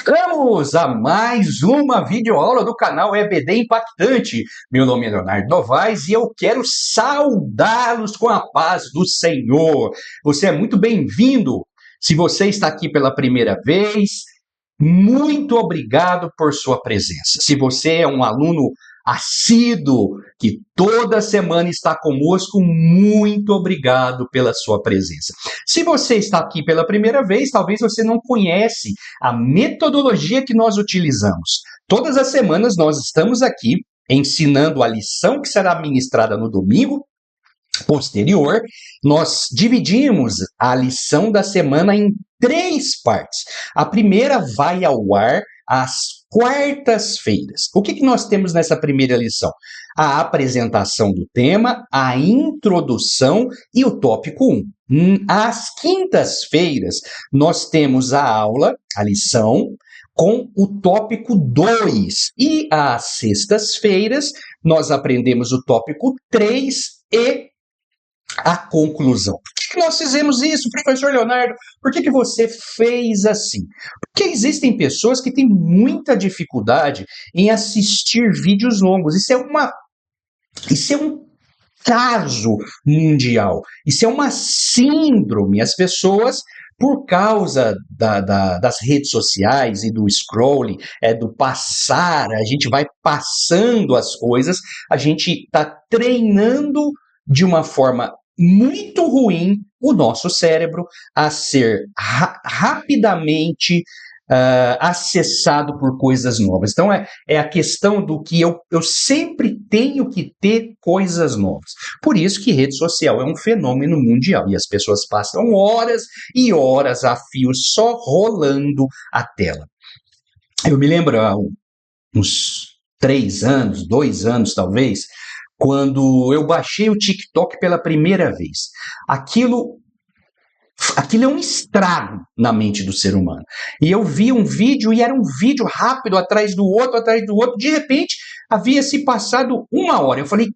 Vamos a mais uma videoaula do canal EBD Impactante. Meu nome é Leonardo Novaes e eu quero saudá-los com a paz do Senhor. Você é muito bem-vindo. Se você está aqui pela primeira vez, muito obrigado por sua presença. Se você é um aluno assíduo, que toda semana está conosco, muito obrigado pela sua presença. Se você está aqui pela primeira vez, talvez você não conhece a metodologia que nós utilizamos. Todas as semanas nós estamos aqui ensinando a lição que será ministrada no domingo posterior. Nós dividimos a lição da semana em 3 partes. A primeira vai ao ar às quartas-feiras. O que nós temos nessa primeira lição? A apresentação do tema, a introdução e o tópico 1. Às quintas-feiras, nós temos a aula, a lição, com o tópico 2. E às sextas-feiras, nós aprendemos o tópico 3 e a conclusão. Por que nós fizemos isso, professor Leonardo? Por que você fez assim? Porque existem pessoas que têm muita dificuldade em assistir vídeos longos. Isso é um caso mundial. Isso é uma síndrome. As pessoas, por causa das redes sociais e do scrolling, do passar, a gente vai passando as coisas, a gente está treinando de uma forma muito ruim o nosso cérebro a ser rapidamente acessado por coisas novas. Então, é a questão do que eu sempre tenho que ter coisas novas. Por isso que rede social é um fenômeno mundial e as pessoas passam horas e horas a fio só rolando a tela. Eu me lembro há uns 3 anos, 2 anos talvez, quando eu baixei o TikTok pela primeira vez. Aquilo é um estrago na mente do ser humano. E eu vi um vídeo, e era um vídeo rápido, atrás do outro, de repente, havia se passado 1 hora. Eu falei,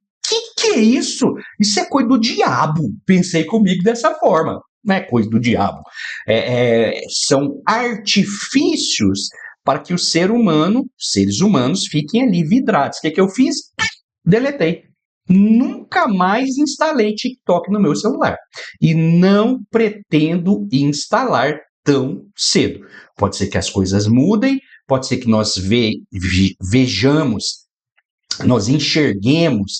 que é isso? Isso é coisa do diabo. Pensei comigo dessa forma. Não é coisa do diabo. São artifícios para que seres humanos, fiquem ali vidrados. O que eu fiz? Deletei. Nunca mais instalei TikTok no meu celular. E não pretendo instalar tão cedo. Pode ser que as coisas mudem, pode ser que nós vejamos, nós enxerguemos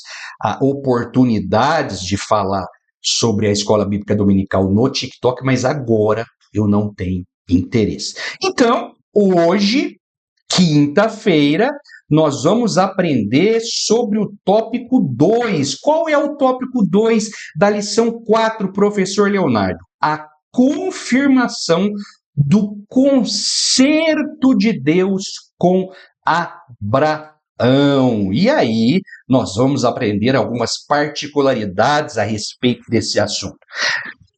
oportunidades de falar sobre a Escola Bíblica Dominical no TikTok, mas agora eu não tenho interesse. Então, hoje, quinta-feira, nós vamos aprender sobre o tópico 2. Qual é o tópico 2 da lição 4, professor Leonardo? A confirmação do concerto de Deus com Abraão. E aí, nós vamos aprender algumas particularidades a respeito desse assunto.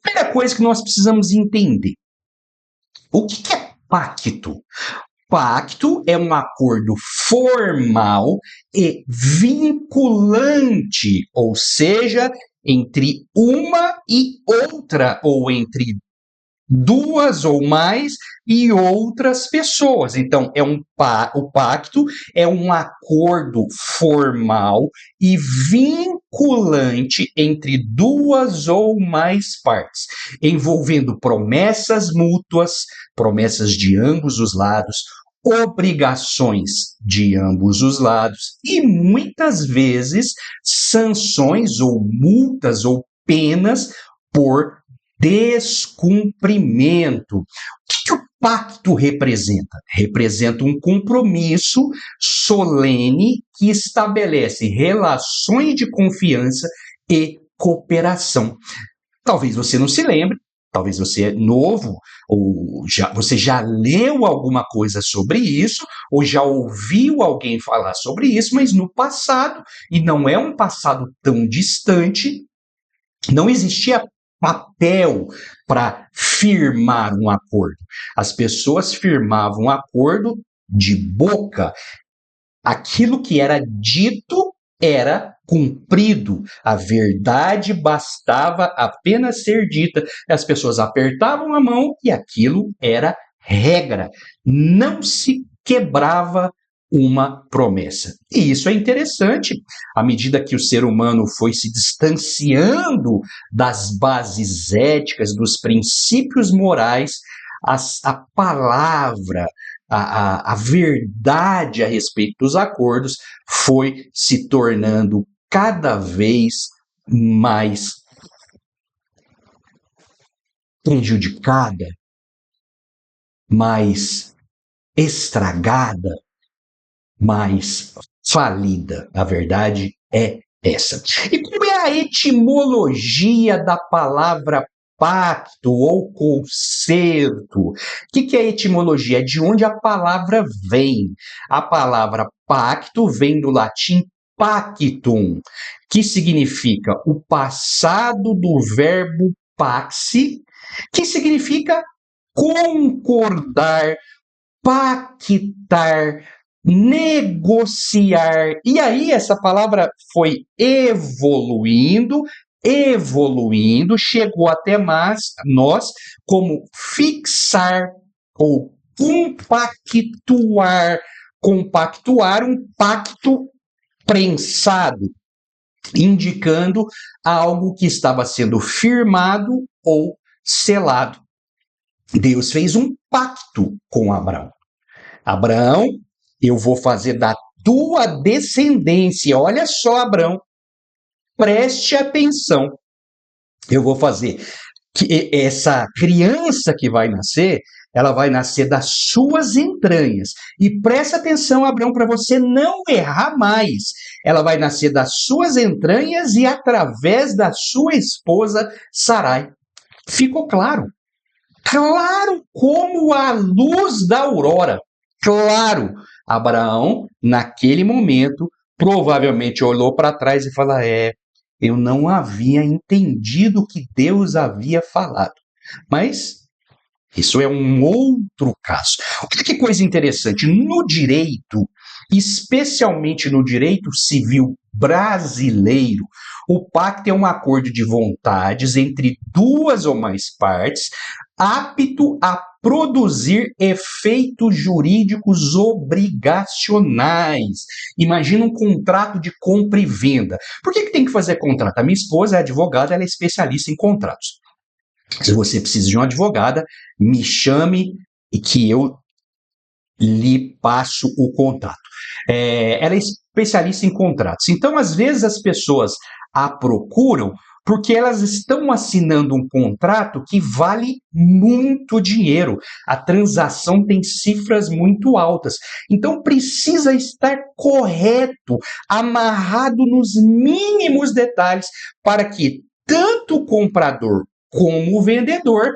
Primeira coisa que nós precisamos entender: o que é pacto? Pacto é um acordo formal e vinculante, ou seja, entre uma e outra, ou entre 2 ou mais e outras pessoas. Então, o pacto é um acordo formal e vinculante entre 2 ou mais partes, envolvendo promessas mútuas, promessas de ambos os lados, obrigações de ambos os lados e, muitas vezes, sanções ou multas ou penas por descumprimento. O que o pacto representa? Representa um compromisso solene que estabelece relações de confiança e cooperação. Talvez você não se lembre, talvez você é novo, ou você já leu alguma coisa sobre isso, ou já ouviu alguém falar sobre isso, mas no passado, e não é um passado tão distante, não existia papel para firmar um acordo. As pessoas firmavam um acordo de boca. Aquilo que era dito era cumprido. A verdade bastava apenas ser dita. As pessoas apertavam a mão e aquilo era regra, não se quebrava uma promessa. E isso é interessante, à medida que o ser humano foi se distanciando das bases éticas, dos princípios morais, a palavra, a verdade a respeito dos acordos foi se tornando cada vez mais prejudicada, mais estragada, mais falida. A verdade é essa. E qual é a etimologia da palavra pacto ou concerto? O que é etimologia? É de onde a palavra vem. A palavra pacto vem do latim pactum, que significa o passado do verbo paxi, que significa concordar, pactar, negociar. E aí essa palavra foi evoluindo, chegou até nós como fixar ou compactuar um pacto prensado, indicando algo que estava sendo firmado ou selado. Deus fez um pacto com Abraão. Abraão, eu vou fazer da tua descendência. Olha só, Abraão, preste atenção. Eu vou fazer que essa criança que vai nascer, ela vai nascer das suas entranhas. E presta atenção, Abraão, para você não errar mais. Ela vai nascer das suas entranhas e através da sua esposa Sarai. Ficou claro? Claro como a luz da aurora. Claro, Abraão, naquele momento, provavelmente olhou para trás e falou: eu não havia entendido o que Deus havia falado. Mas isso é um outro caso. Olha que coisa interessante. No direito, especialmente no direito civil brasileiro, o pacto é um acordo de vontades entre duas ou mais partes, apto a produzir efeitos jurídicos obrigacionais. Imagina um contrato de compra e venda. Por que tem que fazer contrato? A minha esposa é advogada, ela é especialista em contratos. Se você precisa de uma advogada, me chame e que eu lhe passo o contato. Ela é especialista em contratos. Então, às vezes, as pessoas a procuram porque elas estão assinando um contrato que vale muito dinheiro. A transação tem cifras muito altas. Então, precisa estar correto, amarrado nos mínimos detalhes, para que tanto o comprador como o vendedor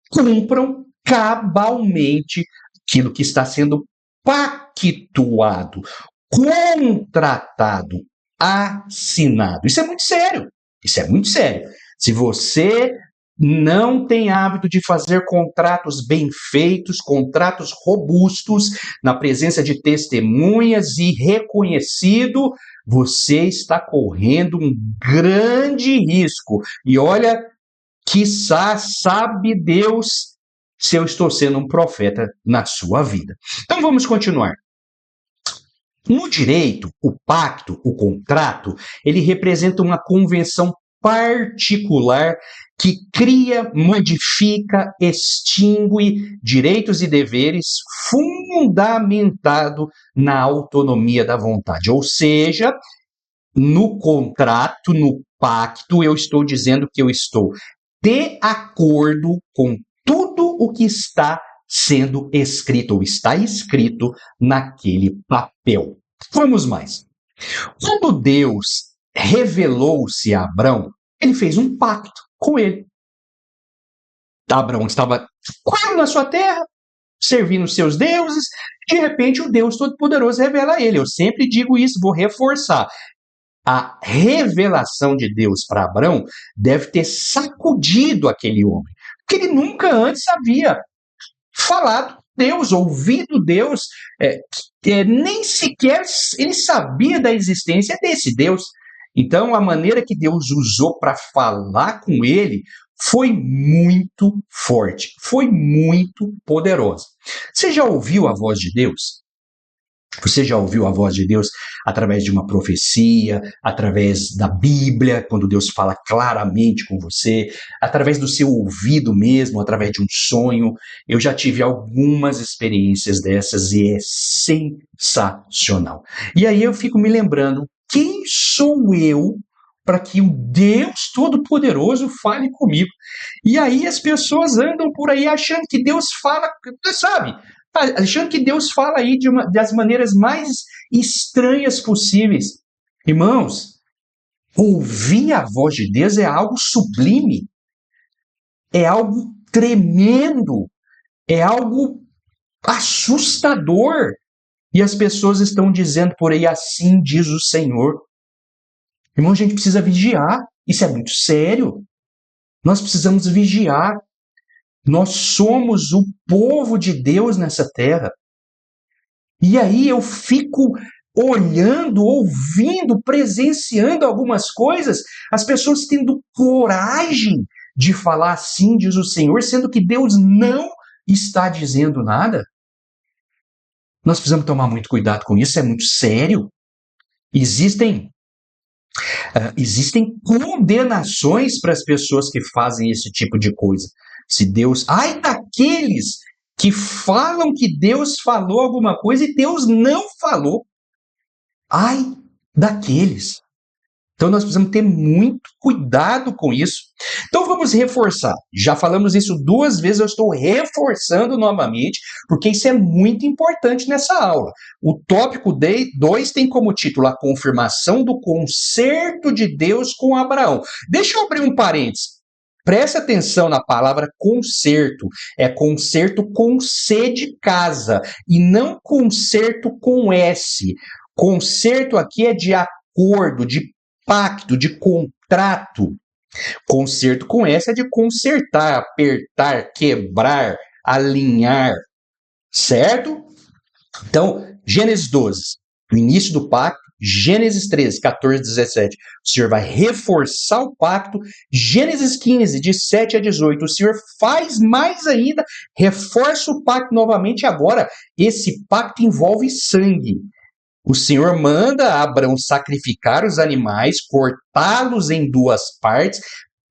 cumpram cabalmente aquilo que está sendo pactuado, contratado, assinado. Isso é muito sério. Isso é muito sério. Se você não tem hábito de fazer contratos bem feitos, contratos robustos, na presença de testemunhas e reconhecido, você está correndo um grande risco. E olha, quiçá sabe Deus se eu estou sendo um profeta na sua vida. Então vamos continuar. No direito, o pacto, o contrato, ele representa uma convenção particular que cria, modifica, extingue direitos e deveres fundamentado na autonomia da vontade. Ou seja, no contrato, no pacto, eu estou dizendo que eu estou de acordo com tudo o que está sendo escrito ou está escrito naquele papel. Vamos mais. Quando Deus revelou-se a Abraão, ele fez um pacto com ele. Abraão estava na sua terra, servindo seus deuses, de repente o Deus Todo-Poderoso revela a ele. Eu sempre digo isso, vou reforçar. A revelação de Deus para Abraão deve ter sacudido aquele homem, porque ele nunca antes havia falado Deus, ouvido Deus, nem sequer ele sabia da existência desse Deus. Então, a maneira que Deus usou para falar com ele foi muito forte, foi muito poderosa. Você já ouviu a voz de Deus? Você já ouviu a voz de Deus através de uma profecia, através da Bíblia, quando Deus fala claramente com você, através do seu ouvido mesmo, através de um sonho? Eu já tive algumas experiências dessas e é sensacional. E aí eu fico me lembrando, quem sou eu para que o Deus Todo-Poderoso fale comigo? E aí as pessoas andam por aí achando que Deus fala, sabe? Achando que Deus fala aí das maneiras mais estranhas possíveis. Irmãos, ouvir a voz de Deus é algo sublime, é algo tremendo, é algo assustador. E as pessoas estão dizendo por aí, assim diz o Senhor. Irmão, a gente precisa vigiar, isso é muito sério. Nós precisamos vigiar. Nós somos o povo de Deus nessa terra. E aí eu fico olhando, ouvindo, presenciando algumas coisas, as pessoas tendo coragem de falar assim, diz o Senhor, sendo que Deus não está dizendo nada. Nós precisamos tomar muito cuidado com isso, é muito sério. Existem condenações para as pessoas que fazem esse tipo de coisa. Se Deus... Ai daqueles que falam que Deus falou alguma coisa e Deus não falou. Ai daqueles. Então nós precisamos ter muito cuidado com isso. Então vamos reforçar. Já falamos isso 2 vezes, eu estou reforçando novamente, porque isso é muito importante nessa aula. O tópico 2 tem como título a confirmação do concerto de Deus com Abraão. Deixa eu abrir um parênteses. Presta atenção na palavra concerto. É concerto com C de casa e não concerto com S. Concerto aqui é de acordo, de pacto, de contrato. Concerto com S é de consertar, apertar, quebrar, alinhar. Certo? Então, Gênesis 12, o início do pacto. Gênesis 13, 14, 17, o Senhor vai reforçar o pacto. Gênesis 15, de 7 a 18, o Senhor faz mais ainda, reforça o pacto novamente. Agora, esse pacto envolve sangue. O Senhor manda Abraão sacrificar os animais, cortá-los em 2 partes,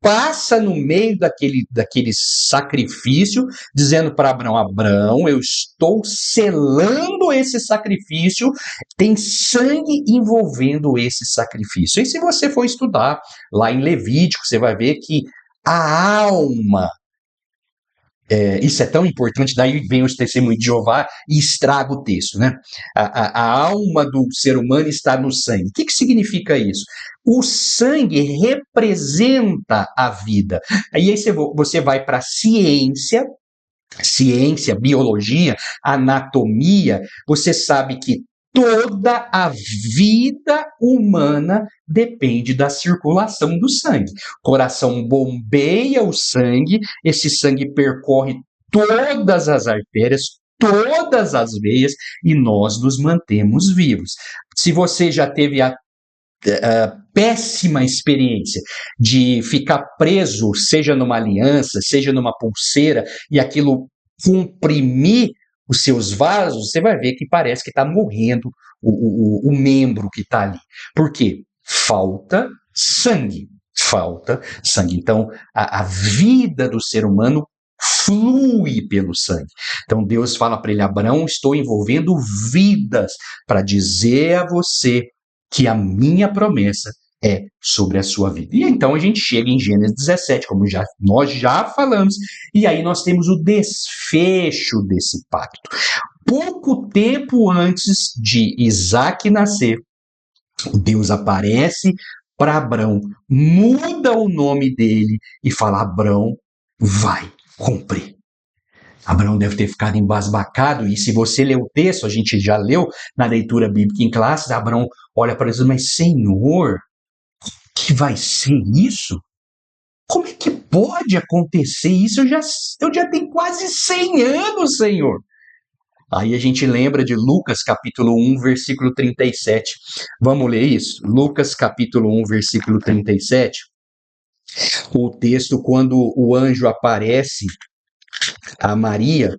passa no meio daquele sacrifício, dizendo para Abraão, Abraão, eu estou selando esse sacrifício, tem sangue envolvendo esse sacrifício. E se você for estudar lá em Levítico, você vai ver que a alma, isso é tão importante, daí vem o testemunho de Jeová e estraga o texto, né? A alma do ser humano está no sangue. O que significa isso? O sangue representa a vida. Aí você vai para a ciência, biologia, anatomia, você sabe que toda a vida humana depende da circulação do sangue. O coração bombeia o sangue, esse sangue percorre todas as artérias, todas as veias e nós nos mantemos vivos. Se você já teve a péssima experiência de ficar preso, seja numa aliança, seja numa pulseira, e aquilo comprimir os seus vasos, você vai ver que parece que está morrendo o membro que está ali. Por quê? Falta sangue. Falta sangue. Então, a vida do ser humano flui pelo sangue. Então, Deus fala para ele, Abraão, estou envolvendo vidas para dizer a você que a minha promessa é sobre a sua vida. E então a gente chega em Gênesis 17, como nós já falamos, e aí nós temos o desfecho desse pacto. Pouco tempo antes de Isaac nascer, Deus aparece para Abrão, muda o nome dele e fala, Abrão, vai cumprir. Abraão deve ter ficado embasbacado, e se você ler o texto, a gente já leu na leitura bíblica em classe, Abraão olha para Jesus, mas Senhor, que vai ser isso? Como é que pode acontecer isso? Eu já tenho quase 100 anos, Senhor. Aí a gente lembra de Lucas capítulo 1, versículo 37. Vamos ler isso? Lucas capítulo 1, versículo 37. O texto, quando o anjo aparece a Maria,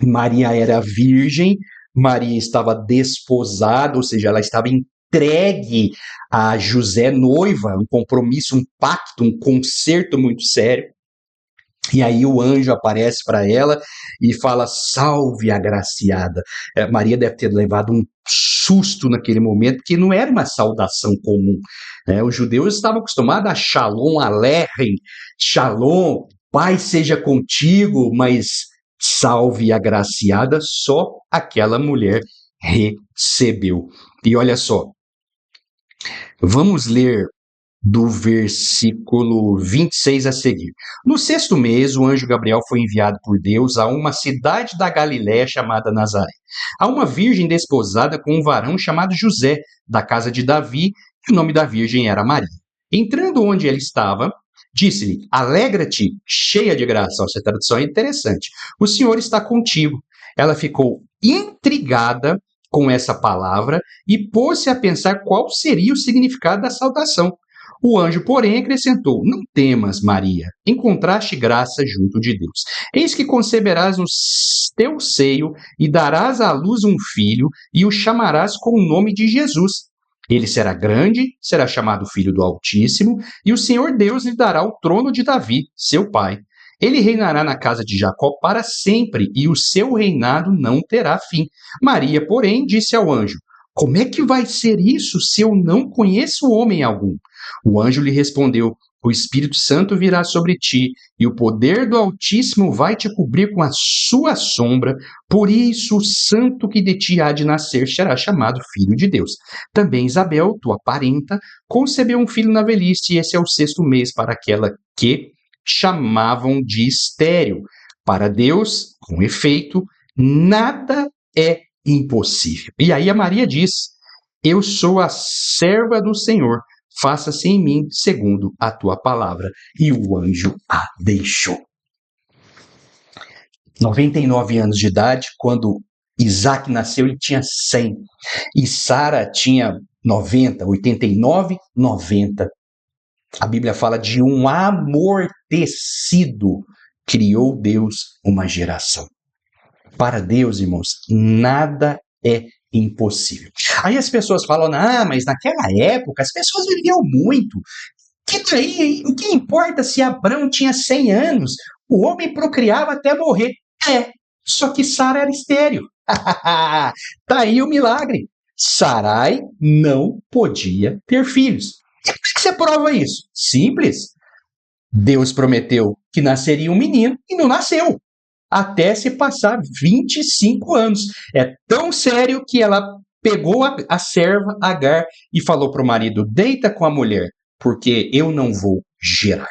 Maria era virgem, Maria estava desposada, ou seja, ela estava entregue a José noiva, um compromisso, um pacto, um concerto muito sério. E aí o anjo aparece para ela e fala: salve agraciada. Maria deve ter levado um susto naquele momento, porque não era uma saudação comum, né? Os judeus estavam acostumados a shalom aleichem, shalom, paz seja contigo, mas salve agraciada só aquela mulher recebeu. E olha só, vamos ler do versículo 26 a seguir. No sexto mês, o anjo Gabriel foi enviado por Deus a uma cidade da Galiléia chamada Nazaré, a uma virgem desposada com um varão chamado José, da casa de Davi, e o nome da virgem era Maria. Entrando onde ele estava, disse-lhe: alegra-te, cheia de graça. Essa tradução é interessante. O Senhor está contigo. Ela ficou intrigada com essa palavra e pôs-se a pensar qual seria o significado da saudação. O anjo, porém, acrescentou: não temas, Maria, encontraste graça junto de Deus. Eis que conceberás no teu seio e darás à luz um filho e o chamarás com o nome de Jesus. Ele será grande, será chamado Filho do Altíssimo, e o Senhor Deus lhe dará o trono de Davi, seu pai. Ele reinará na casa de Jacó para sempre, e o seu reinado não terá fim. Maria, porém, disse ao anjo: como é que vai ser isso se eu não conheço homem algum? O anjo lhe respondeu: o Espírito Santo virá sobre ti, e o poder do Altíssimo vai te cobrir com a sua sombra, por isso o santo que de ti há de nascer será chamado Filho de Deus. Também Isabel, tua parenta, concebeu um filho na velhice, e esse é o sexto mês para aquela que chamavam de estéril. Para Deus, com efeito, nada é impossível. E aí a Maria diz: eu sou a serva do Senhor, faça-se em mim segundo a tua palavra. E o anjo a deixou. 99 anos de idade, quando Isaac nasceu, ele tinha 100. E Sara tinha 90, 89, 90. A Bíblia fala de um amortecido. Criou Deus uma geração. Para Deus, irmãos, nada é impossível. Aí as pessoas falam: mas naquela época as pessoas viviam muito. O que importa se Abrão tinha 100 anos? O homem procriava até morrer. Só que Sara era estéril. Tá aí o milagre. Sarai não podia ter filhos. E como é que você prova isso? Simples. Deus prometeu que nasceria um menino e não nasceu. Até se passar 25 anos. É tão sério que ela pegou a serva Agar e falou para o marido: deita com a mulher, porque eu não vou gerar.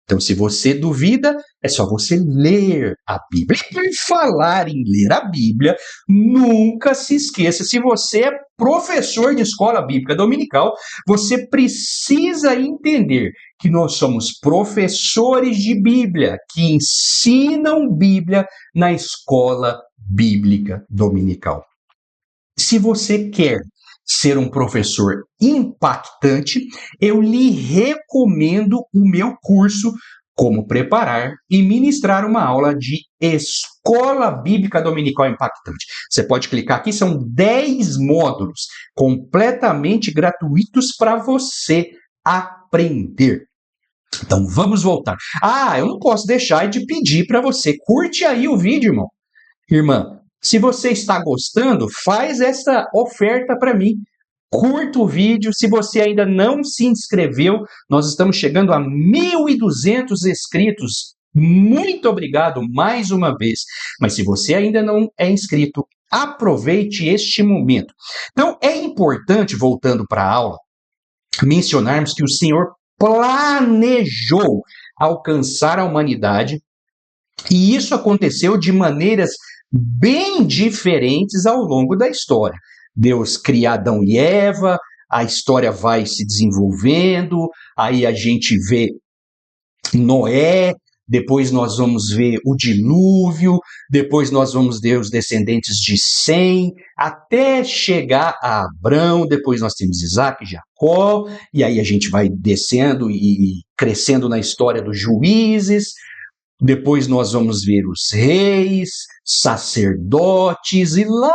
Então, se você duvida, é só você ler a Bíblia. E por falar em ler a Bíblia, nunca se esqueça, se você é professor de escola bíblica dominical, você precisa entender que nós somos professores de Bíblia, que ensinam Bíblia na escola bíblica dominical. Se você quer ser um professor impactante, eu lhe recomendo o meu curso Como Preparar e Ministrar uma Aula de Escola Bíblica Dominical Impactante. Você pode clicar aqui, são 10 módulos completamente gratuitos para você aprender. Então vamos voltar. Eu não posso deixar de pedir para você, curte aí o vídeo, irmão. Irmã, se você está gostando, faz essa oferta para mim. Curta o vídeo. Se você ainda não se inscreveu, nós estamos chegando a 1.200 inscritos. Muito obrigado mais uma vez. Mas se você ainda não é inscrito, aproveite este momento. Então, é importante, voltando para a aula, mencionarmos que o Senhor planejou alcançar a humanidade, e isso aconteceu de maneiras bem diferentes ao longo da história. Deus cria Adão e Eva, a história vai se desenvolvendo, aí a gente vê Noé, depois nós vamos ver o dilúvio, depois nós vamos ver os descendentes de Sem, até chegar a Abrão, depois nós temos Isaac e Jacó, e aí a gente vai descendo e crescendo na história dos juízes, depois nós vamos ver os reis, sacerdotes, e lá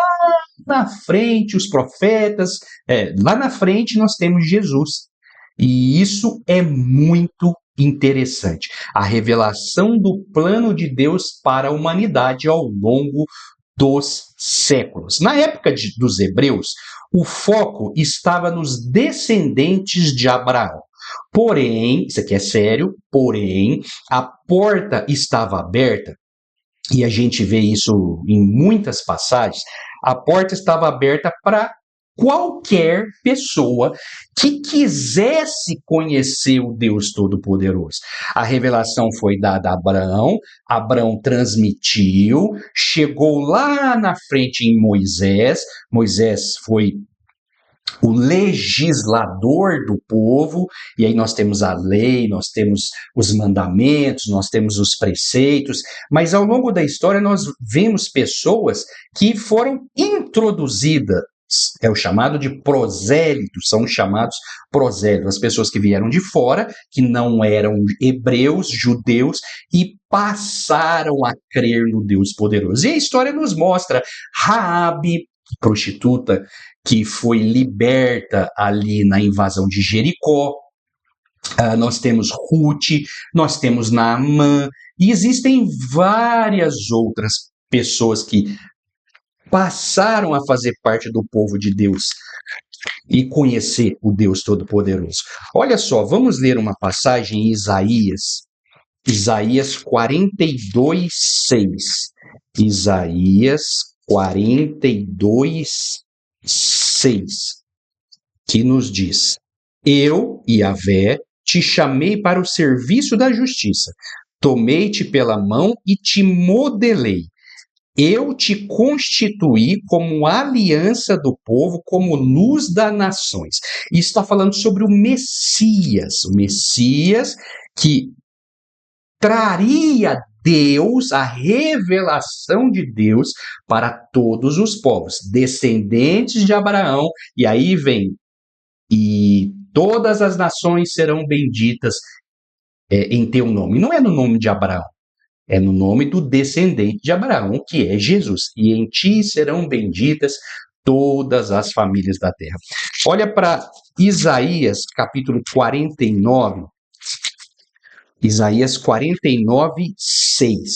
na frente os profetas, lá na frente nós temos Jesus. E isso é muito interessante. A revelação do plano de Deus para a humanidade ao longo dos séculos. Na época dos hebreus, o foco estava nos descendentes de Abraão. Porém, isso aqui é sério, porém, a porta estava aberta, e a gente vê isso em muitas passagens, a porta estava aberta para qualquer pessoa que quisesse conhecer o Deus Todo-Poderoso. A revelação foi dada a Abraão, Abraão transmitiu, chegou lá na frente em Moisés, Moisés foi o legislador do povo, e aí nós temos a lei, nós temos os mandamentos, nós temos os preceitos, mas ao longo da história nós vemos pessoas que foram introduzidas, é o chamado de prosélitos, são chamados prosélitos, as pessoas que vieram de fora, que não eram hebreus, judeus, e passaram a crer no Deus poderoso. E a história nos mostra Raabe, prostituta, que foi liberta ali na invasão de Jericó. Nós temos Ruth, nós temos Naamã, e existem várias outras pessoas que passaram a fazer parte do povo de Deus e conhecer o Deus Todo-Poderoso. Olha só, vamos ler uma passagem em Isaías 42, 6. Isaías 42, 6, que nos diz: Eu, Yahvé, te chamei para o serviço da justiça, tomei-te pela mão e te modelei. Eu te constituí como aliança do povo, como luz das nações. Isso está falando sobre o Messias que traria Deus, a revelação de Deus para todos os povos, descendentes de Abraão, e aí vem, e todas as nações serão benditas em teu nome. Não é no nome de Abraão, é no nome do descendente de Abraão, que é Jesus. E em ti serão benditas todas as famílias da terra. Olha para Isaías, capítulo 49, Isaías 49, 6.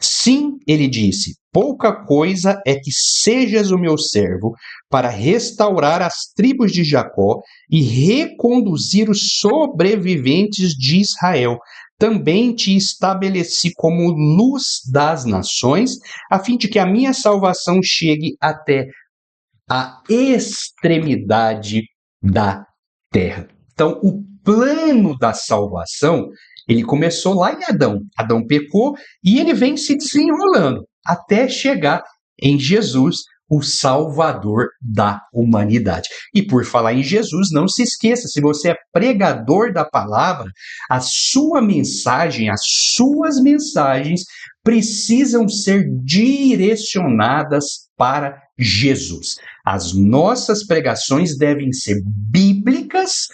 Sim, ele disse, pouca coisa é que sejas o meu servo para restaurar as tribos de Jacó e reconduzir os sobreviventes de Israel. Também te estabeleci como luz das nações, a fim de que a minha salvação chegue até a extremidade da terra. Então, o plano da salvação, ele começou lá em Adão. Adão pecou e ele vem se desenrolando até chegar em Jesus, o Salvador da humanidade. E por falar em Jesus, não se esqueça, se você é pregador da palavra, a sua mensagem, as suas mensagens precisam ser direcionadas para Jesus. As nossas pregações devem ser bíblicas,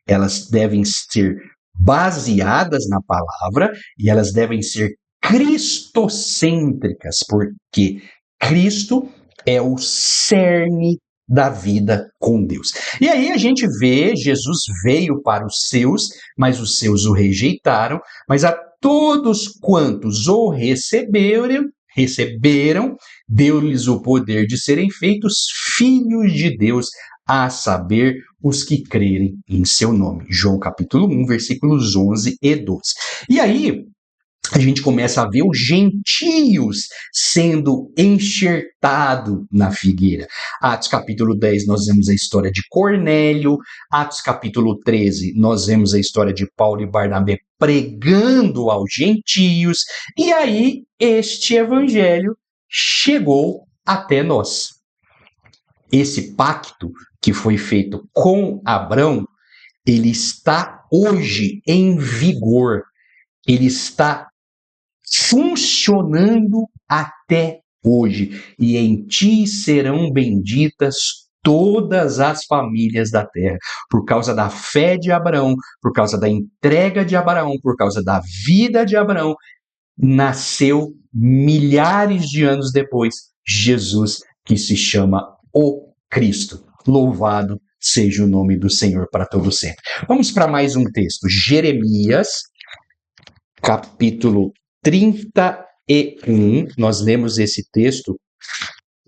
elas devem ser baseadas na palavra e elas devem ser cristocêntricas, porque Cristo é o cerne da vida com Deus. E aí a gente vê, Jesus veio para os seus, mas os seus o rejeitaram, mas a todos quantos o receberam, deu-lhes o poder de serem feitos filhos de Deus, a saber, os que crerem em seu nome. João capítulo 1, versículos 11 e 12. E aí, a gente começa a ver os gentios sendo enxertados na figueira. Atos capítulo 10, nós vemos a história de Cornélio. Atos capítulo 13, nós vemos a história de Paulo e Barnabé pregando aos gentios. E aí, este evangelho chegou até nós. Esse pacto que foi feito com Abrão, ele está hoje em vigor. ele está funcionando até hoje. E em ti serão benditas todas as famílias da terra, por causa da fé de Abraão, por causa da entrega de Abraão, por causa da vida de Abraão, nasceu milhares de anos depois Jesus, que se chama o Cristo. Louvado seja o nome do Senhor para todo sempre. Vamos para mais um texto. Jeremias, capítulo 31. Nós lemos esse texto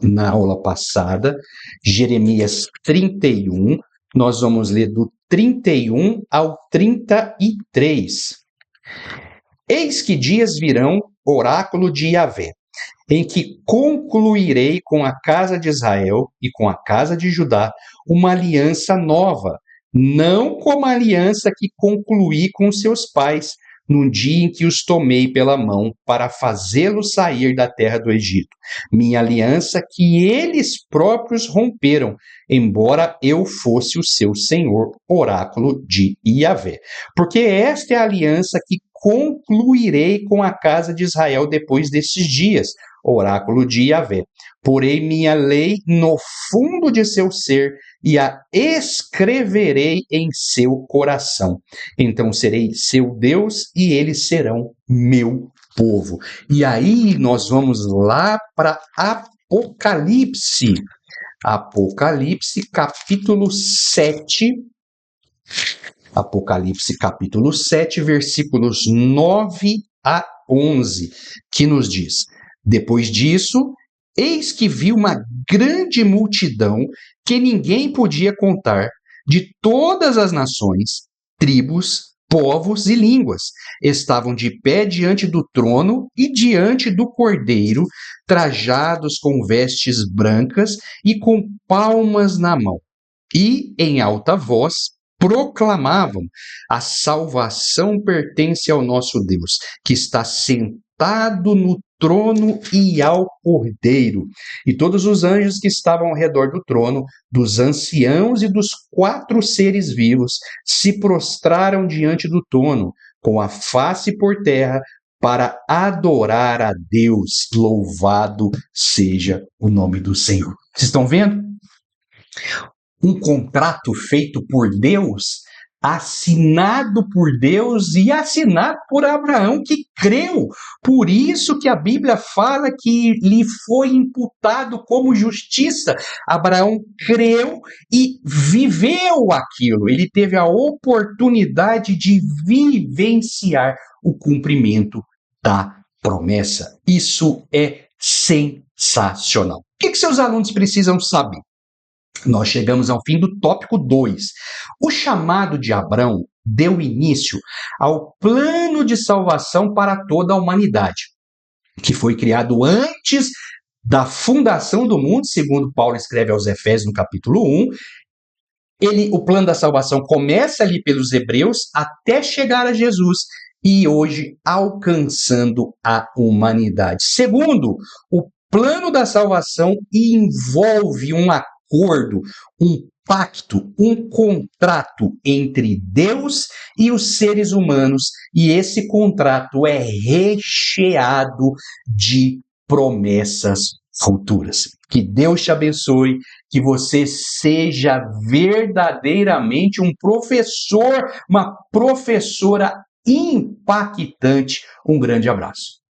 na aula passada. Jeremias 31. Nós vamos ler do 31 ao 33. Eis que dias virão, oráculo de Yahvé, em que concluirei com a casa de Israel e com a casa de Judá uma aliança nova, não como a aliança que concluí com seus pais, no dia em que os tomei pela mão para fazê-los sair da terra do Egito. Minha aliança que eles próprios romperam, embora eu fosse o seu Senhor, oráculo de Yahvé. Porque esta é a aliança que concluirei com a casa de Israel depois destes dias, oráculo de Yahvé. Porei minha lei no fundo de seu ser e a escreverei em seu coração. Então serei seu Deus e eles serão meu povo. E aí nós vamos lá para Apocalipse. Apocalipse, capítulo 7. Apocalipse, capítulo 7, versículos 9 a 11, que nos diz: Depois disso, eis que vi uma grande multidão que ninguém podia contar, de todas as nações, tribos, povos e línguas. Estavam de pé diante do trono e diante do Cordeiro, trajados com vestes brancas e com palmas na mão. E, em alta voz, proclamavam: a salvação pertence ao nosso Deus, que está sentado no trono e ao Cordeiro. E todos os anjos que estavam ao redor do trono, dos anciãos e dos 4 seres vivos, se prostraram diante do trono, com a face por terra, para adorar a Deus. Louvado seja o nome do Senhor. Vocês estão vendo? Um contrato feito por Deus, assinado por Deus e assinado por Abraão, que creu. Por isso que a Bíblia fala que lhe foi imputado como justiça. Abraão creu e viveu aquilo. Ele teve a oportunidade de vivenciar o cumprimento da promessa. Isso é sensacional. O que seus alunos precisam saber? Nós chegamos ao fim do tópico 2. O chamado de Abrão deu início ao plano de salvação para toda a humanidade, que foi criado antes da fundação do mundo, segundo Paulo escreve aos Efésios no capítulo 1. O plano da salvação começa ali pelos hebreus até chegar a Jesus e hoje alcançando a humanidade. Segundo, o plano da salvação envolve um acordo, um pacto, um contrato entre Deus e os seres humanos, e esse contrato é recheado de promessas futuras. Que Deus te abençoe, que você seja verdadeiramente um professor, uma professora impactante. Um grande abraço.